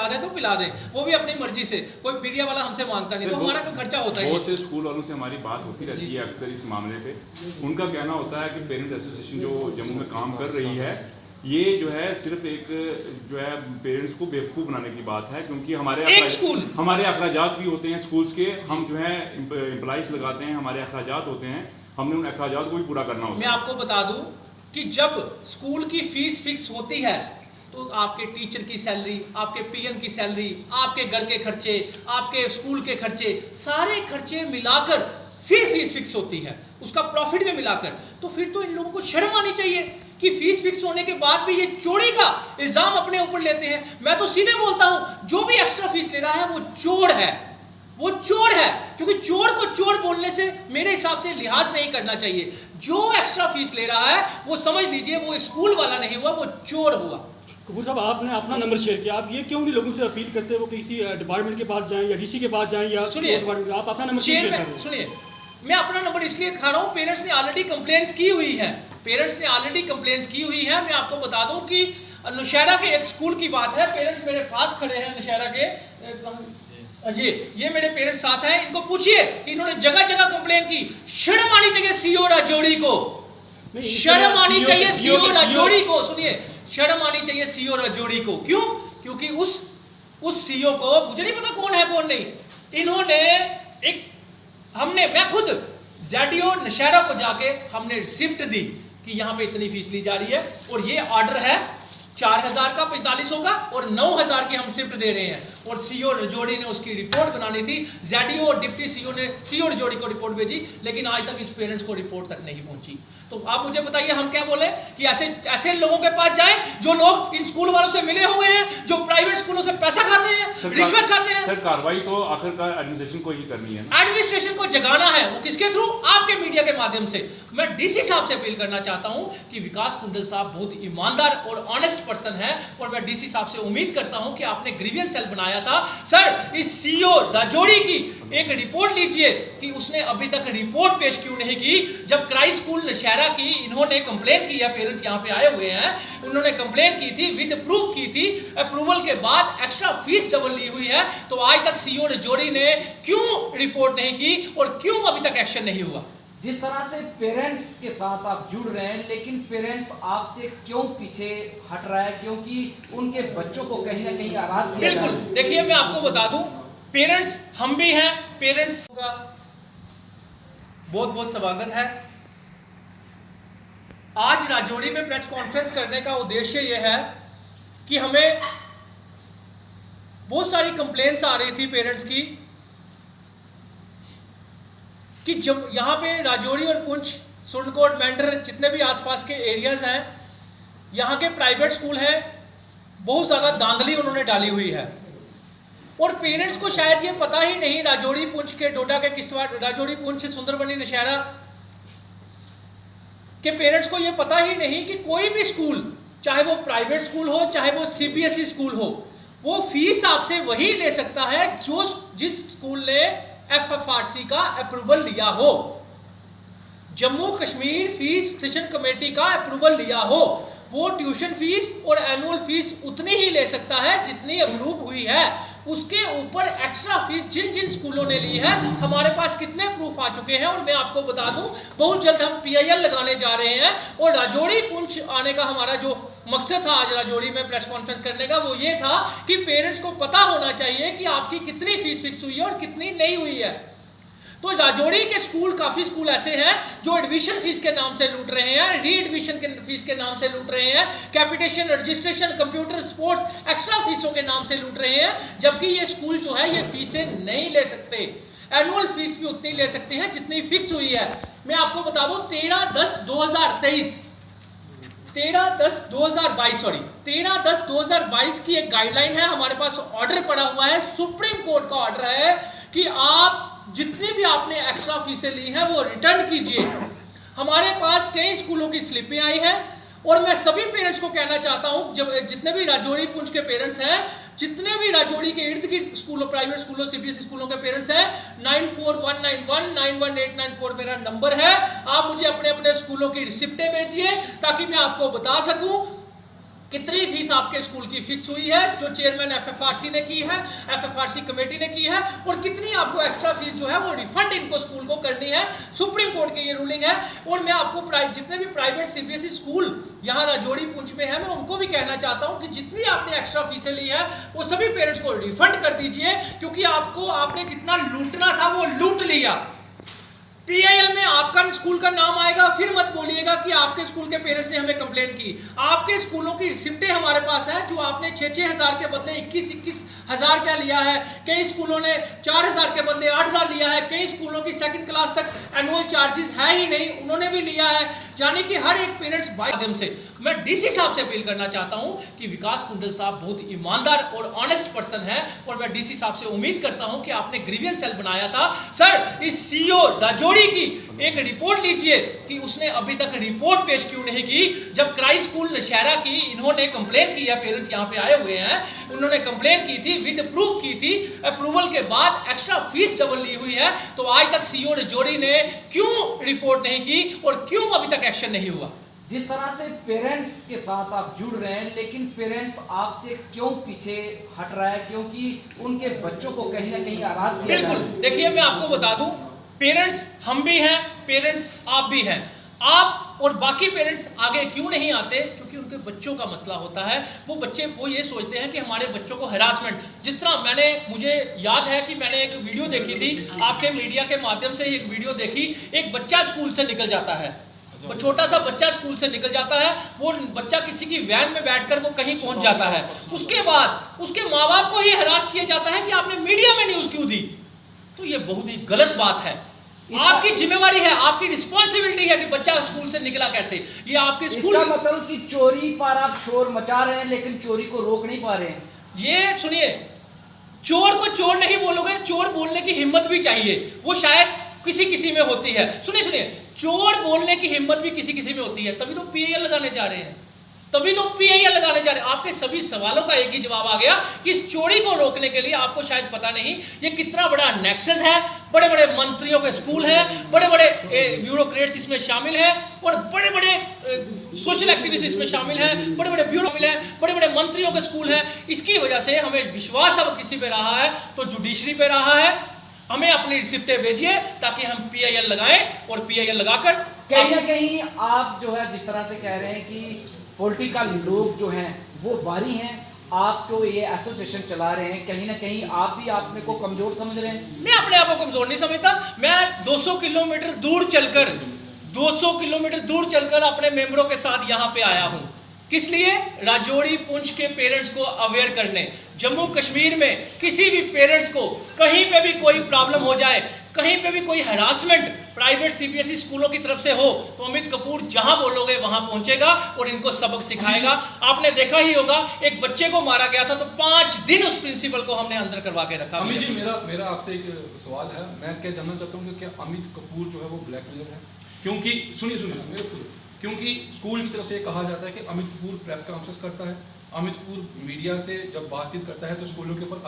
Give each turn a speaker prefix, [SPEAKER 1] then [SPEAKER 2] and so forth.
[SPEAKER 1] पिला दे तो पिला दें, वो भी अपनी मर्जी से, कोई मीडिया वाला हमसे मांगता नहीं, तो हमारा कोई खर्चा होता है।
[SPEAKER 2] बहुत से स्कूल वालों से हमारी बात होती रहती है अक्सर इस मामले पे। उनका कहना होता है कि पेरेंट्स एसोसिएशन जो जम्मू में काम कर रही है, ये जो है सिर्फ एक जो है पेरेंट्स को बेवकूफ़ बनाने की बात है, क्योंकि हमारे अखराजात भी होते हैं स्कूल्स के, हम जो है एम्प्लॉइज लगाते हैं, हमारे अखराजात होते हैं, हमने उन अखराजात को भी पूरा करना होता है।
[SPEAKER 1] मैं आपको बता दूं कि जब स्कूल की फीस फिक्स होती है तो आपके टीचर की सैलरी, आपके पीएन की सैलरी, आपके घर के खर्चे, आपके स्कूल के खर्चे, सारे खर्चे मिलाकर फिर फीस फिक्स होती है, उसका प्रॉफिट में मिलाकर। तो फिर तो इन लोगों को शर्म आनी चाहिए कि फीस फिक्स होने के बाद भी ये चोरी का इल्जाम अपने ऊपर लेते हैं। मैं तो सीधे बोलता हूं, जो भी एक्स्ट्रा फीस ले रहा है वो चोर है, वो चोर है, क्योंकि चोर को चोर बोलने से मेरे हिसाब से लिहाज नहीं करना चाहिए। जो एक्स्ट्रा फीस ले रहा है वो समझ लीजिए वो स्कूल वाला नहीं हुआ, वो चोर हुआ।
[SPEAKER 3] कपूर साहब, आपने अपना नंबर शेयर किया, आप ये क्यों नहीं लोगों से अपील करते वो किसी डिपार्टमेंट के पास जाएं या डीसी के पास जाएं या डिपार्टमेंट, आप अपना नंबर शेयर करें?
[SPEAKER 1] सुनिए, मैं अपना नंबर इसलिए दिखा रहा हूँ, पेरेंट्स ने ऑलरेडी कंप्लेंट्स की हुई है, पेरेंट्स ने ऑलरेडी कंप्लेंट्स की हुई है। मैं आपको बता दूं कि नौशहरा के एक स्कूल की बात है, पेरेंट्स मेरे पास खड़े हैं नौशहरा के जी, ये मेरे पेरेंट्स साथ हैं, इनको पूछिए कि इन्होंने जगह जगह कंप्लेन की। शर्म आनी चाहिए सीओ राजौरी को, शर्म आनी चाहिए सीओ राजौरी को, सुनिए, शर्म आनी चाहिए सीओ राजौरी को। क्यों? क्योंकि उस सीओ को मुझे नहीं पता कौन है कौन नहीं, इन्होंने मैं खुद ज़ेडीओ नौशहरा को जाके हमने रिसिप्ट दी कि यहाँ पे इतनी फीस ली जा रही है, और ये ऑर्डर है 4000 का, 4500 का, और 9000 की हम रिसिप्ट दे रहे हैं। और सीओ राजौरी ने उसकी रिपोर्ट बनानी थी, ज़ेडीओ और डिप्टी सीओ ने सीओ राजौरी को रिपोर्ट भेजी, लेकिन आज तक इस पेरेंट्स को रिपोर्ट तक नहीं पहुंची। तो आप मुझे बताइए हम क्या बोले कि ऐसे लोगों के पास जाएं जो लोग इन स्कूल वालों से मिले हुए हैं, जो प्राइवेट स्कूलों से पैसा खाते हैं, रिश्वत खाते हैं।
[SPEAKER 2] सर, कार्रवाई तो आखिरकार एडमिनिस्ट्रेशन को ही करनी है,
[SPEAKER 1] एडमिनिस्ट्रेशन को जगाना है, वो किसके थ्रू? आपके मीडिया के माध्यम से। मैं डीसी साहब से अपील करना चाहता हूं कि विकास कुंडल साहब बहुत ईमानदार और ऑनेस्ट पर्सन है, और मैं डीसी साहब से उम्मीद करता हूं कि आपने ग्रीवियंस सेल बनाया था। सर, इस सीओ राजौरी की एक रिपोर्ट लीजिए कि उसने अभी तक रिपोर्ट पेश क्यों नहीं की। जब क्राइस्ट स्कूल नौशहरा की इन्होंने कंप्लेन की है, पेरेंट्स यहाँ पे आए हुए हैं, उन्होंने कंप्लेन की थी, विद प्रूफ की थी, अप्रूवल के बाद एक्स्ट्रा फीस डबल ली हुई है, तो आज तक सीओ राजौरी ने क्यों रिपोर्ट नहीं की और क्यों अभी तक एक्शन नहीं हुआ?
[SPEAKER 4] जिस तरह से पेरेंट्स के साथ आप जुड़ रहे हैं, लेकिन पेरेंट्स आपसे क्यों पीछे हट रहा है? क्योंकि उनके बच्चों को कहीं ना कहीं आरास किया जा रहा है।
[SPEAKER 1] बिल्कुल, देखिए मैं आपको बता दूं, पेरेंट्स हम भी हैं, पेरेंट्स का बहुत बहुत स्वागत है। आज राजौरी में प्रेस कॉन्फ्रेंस करने का उद्देश्य यह है कि हमें बहुत सारी कंप्लेंट्स आ रही थी पेरेंट्स की कि जब यहाँ पे राजौरी और पुंछ, सुरनकोट, मेंढर, जितने भी आसपास के एरियाज हैं, यहाँ के प्राइवेट स्कूल हैं, बहुत ज़्यादा धांधली उन्होंने डाली हुई है, और पेरेंट्स को शायद ये पता ही नहीं, राजौरी, पुंछ के, डोडा के, किश्तवाड़, राजौरी, पुंछ, सुंदरबनी, नौशहरा के पेरेंट्स को ये पता ही नहीं कि कोई भी स्कूल, चाहे वो प्राइवेट स्कूल हो, चाहे वो सीबीएसई स्कूल हो, वो फीस आपसे वही ले सकता है जिस स्कूल ने एफएफआरसी का अप्रूवल लिया हो, Jammu Kashmir fees session committee का अप्रूवल लिया हो। वो ट्यूशन फीस और एनुअल फीस उतनी ही ले सकता है जितनी अप्रूव हुई है। उसके ऊपर एक्स्ट्रा फीस जिन जिन स्कूलों ने ली है, हमारे पास कितने प्रूफ आ चुके हैं, और मैं आपको बता दूं बहुत जल्द हम पीआईएल लगाने जा रहे हैं। और राजौरी पुंछ आने का हमारा जो मकसद था आज राजौरी में प्रेस कॉन्फ्रेंस करने का, वो ये था कि पेरेंट्स को पता होना चाहिए कि आपकी कितनी फीस फिक्स हुई है और कितनी नहीं हुई है। तो राजौरी के स्कूल, काफ़ी स्कूल ऐसे हैं जो एडमिशन फीस के नाम से लूट रहे हैं, री एडमिशन के फीस के नाम से लूट रहे हैं, capitation, registration, computer, sports, extra फीसों के नाम से लूट रहे हैं, जबकि ये स्कूल जो है ये फीसें नहीं ले सकते। एनुअल फीस भी उतनी ले सकते हैं जितनी फिक्स हुई है। मैं आपको बता दूं 13/10/2022 की एक गाइडलाइन है, हमारे पास ऑर्डर पड़ा हुआ है, सुप्रीम कोर्ट का ऑर्डर है कि आप जितनी भी आपने एक्स्ट्रा फीसें ली हैं वो रिटर्न कीजिए। हमारे पास कई स्कूलों की स्लिपें आई हैं, और मैं सभी पेरेंट्स को कहना चाहता हूं, जब जितने भी राजौरी पुंछ के पेरेंट्स हैं, जितने भी राजौरी के इर्द गिर्द स्कूलों, प्राइवेट स्कूलों, सीबीएसई स्कूलों के पेरेंट्स हैं, 9419191894 मेरा नंबर है। आप मुझे अपने अपने स्कूलों की रिसिप्टें भेजिए ताकि मैं आपको बता सकूं कितनी फीस आपके स्कूल की फिक्स हुई है जो चेयरमैन एफएफआरसी ने की है, एफएफआरसी कमेटी ने की है, और कितनी आपको एक्स्ट्रा फीस जो है वो रिफंड इनको स्कूल को करनी है। सुप्रीम कोर्ट की ये रूलिंग है। और मैं आपको जितने भी प्राइवेट सीबीएसई स्कूल यहाँ राजौरी पुंछ में है, मैं उनको भी कहना चाहता हूँ कि जितनी आपने एक्स्ट्रा फीसें ली है वो सभी पेरेंट्स को रिफंड कर दीजिए, क्योंकि आपने जितना लूटना था वो लूट लिया। पीआईएल में आपका स्कूल का नाम आएगा, फिर मत बोलिएगा कि आपके स्कूल के पेरेंट्स ने हमें कंप्लेन की। आपके स्कूलों की रिसिप्टें हमारे पास है जो आपने 6-6 हज़ार के बदले 21-21 हज़ार रुपया लिया है। कई स्कूलों ने 4 हज़ार के बदले 8 हज़ार लिया है। कई स्कूलों की सेकंड क्लास तक एनुअल चार्जेस है ही नहीं, उन्होंने भी लिया है। यानी कि हर एक पेरेंट्स माध्यम से मैं डीसी साहब से अपील करना चाहता हूं कि विकास कुंडल साहब बहुत ईमानदार और ऑनेस्ट पर्सन है, और मैं डीसी साहब से उम्मीद करता हूं कि आपने ग्रीवियंस सेल बनाया था। सर, इस सीईओ राजौरी की एक रिपोर्ट लीजिए कि उसने अभी तक रिपोर्ट पेश क्यों नहीं की। जब क्राइस्ट स्कूल नशहरा की इन्होंने कंप्लेन की है, पेरेंट्स यहाँ पे आए हुए हैं, उन्होंने कंप्लेन की थी, विद प्रूफ की थी, अप्रूवल के बाद एक्स्ट्रा फीस डबल ली हुई है, तो आज तक सीईओ राजौरी ने क्यों रिपोर्ट नहीं की और क्यों अभी तक एक्शन नहीं हुआ।
[SPEAKER 4] जिस तरह से पेरेंट्स के साथ आप जुड़ रहे हैं, लेकिन पेरेंट्स आपसे क्यों पीछे हट रहा है, क्योंकि उनके बच्चों को कहीं ना कहीं आरास किया जा रहा है।
[SPEAKER 1] बिल्कुल, देखिए मैं आपको बता दूं, पेरेंट्स हम भी हैं, पेरेंट्स आप भी हैं। आप और बाकी पेरेंट्स आगे क्यों नहीं आते? क्योंकि उनके बच्चों का मसला होता है। वो बच्चे वो ये सोचते हैं कि हमारे बच्चों को हरासमेंट, जिस तरह मुझे याद है कि मैंने एक वीडियो देखी थी, आपके मीडिया के माध्यम से एक वीडियो देखी, एक बच्चा स्कूल से निकल जाता है, वो छोटा सा बच्चा स्कूल से निकल जाता है, वो बच्चा किसी की वैन में बैठकर वो कहीं पहुंच जाता है, उसके बाद उसके माँ बाप को ही हरास किया जाता है कि आपने मीडिया में न्यूज क्यों दी। तो ये बहुत ही गलत बात है। आपकी जिम्मेवारी है, आपकी रिस्पॉन्सिबिलिटी है कि बच्चा स्कूल से निकला कैसे। ये आपके स्कूल,
[SPEAKER 4] इसका मतलब कि चोरी पर आप शोर मचा रहे हैं लेकिन चोरी को रोक नहीं पा रहे हैं।
[SPEAKER 1] ये सुनिए, चोर को चोर नहीं बोलोगे, चोर बोलने की हिम्मत भी चाहिए, वो शायद किसी में होती है। सुनिए, चोर बोलने की हिम्मत भी किसी में होती है, तभी तो पीआईएल लगाने जा रहे हैं, तभी तो पीआईएल लगाने जा रहे हैं। आपके सभी सवालों का एक ही जवाब आ गया कि इस चोरी को रोकने के लिए आपको शायद पता नहीं ये कितना बड़ा नेक्सस है। बड़े बड़े मंत्रियों के स्कूल हैं, बड़े बड़े ब्यूरोक्रेट्स इसमें शामिल हैं, और बड़े बड़े सोशल एक्टिविस्ट इसमें शामिल हैं, बड़े बड़े ब्यूरो शामिल हैं, बड़े बड़े मंत्रियों के स्कूल हैं। इसकी वजह से हमें विश्वास अब किसी पे रहा है तो जुडिशरी पे रहा है। हमें अपनी रिसिप्टें भेजिए ताकि हम पीआईएल लगाएं, और पीआईएल लगाकर
[SPEAKER 4] कहीं ना कहीं आप जो है जिस तरह से कह रहे हैं कि पॉलिटिकल लोग जो हैं वो बारी हैं, आप जो ये एसोसिएशन चला रहे हैं, कहीं ना कहीं आप भी अपने को कमजोर समझ रहे हैं।
[SPEAKER 1] मैं अपने आप को कमजोर नहीं समझता। मैं 200 किलोमीटर दूर चलकर अपने मेंबरों के साथ यहाँ पे आया हूँ। किस लिए? राजौरी पुंछ के पेरेंट्स को अवेयर करने। जम्मू कश्मीर में किसी भी पेरेंट्स को कहीं पे भी कोई प्रॉब्लम हो जाए, कहीं पे भी कोई हरासमेंट प्राइवेट सीबीएसई स्कूलों की तरफ से हो, तो अमित कपूर जहां बोलोगे वहां पहुंचेगा और इनको सबक सिखाएगा। आपने देखा ही होगा, एक बच्चे को मारा गया था तो 5 दिन उस प्रिंसिपल को हमने अंदर करवा के रखा।
[SPEAKER 5] अमित जी, मेरा आपसे एक सवाल है। मैं क्या जानना चाहता हूँ कि क्या अमित कपूर जो है वो ब्लैकमेलर है? क्योंकि सुनिए मेरे पूरे, क्योंकि स्कूल की तरफ से कहा जाता है कि अमित कपूर प्रेस कॉन्फ्रेंस करता है, अमित कपूर मीडिया से जब बातचीत करता है तो स्कूलों के ऊपर